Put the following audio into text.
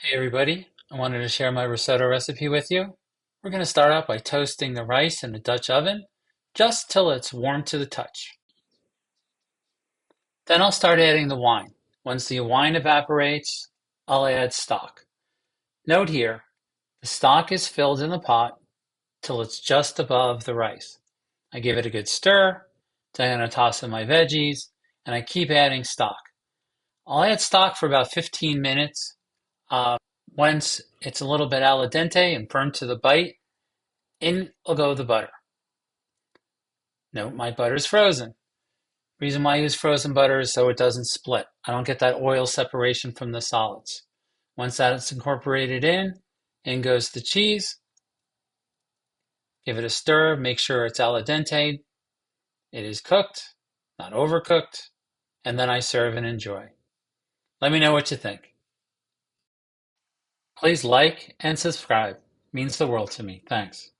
Hey everybody, I wanted to share my risotto recipe with you. We're going to start out by toasting the rice in a Dutch oven just till it's warm to the touch. Then I'll start adding the wine. Once the wine evaporates, I'll add stock. Note here, the stock is filled in the pot till it's just above the rice. I give it a good stir, then I toss in my veggies, and I keep adding stock. I'll add stock for about 15 minutes. Uh, Once it's a little bit al dente and firm to the bite, in will go the butter. Note my butter's frozen. Reason why I use frozen butter is so it doesn't split. I don't get that oil separation from the solids. Once that's incorporated in goes the cheese. Give it a stir, make sure it's al dente. It is cooked, not overcooked, and then I serve and enjoy. Let me know what you think. Please like and subscribe. It means the world to me. Thanks.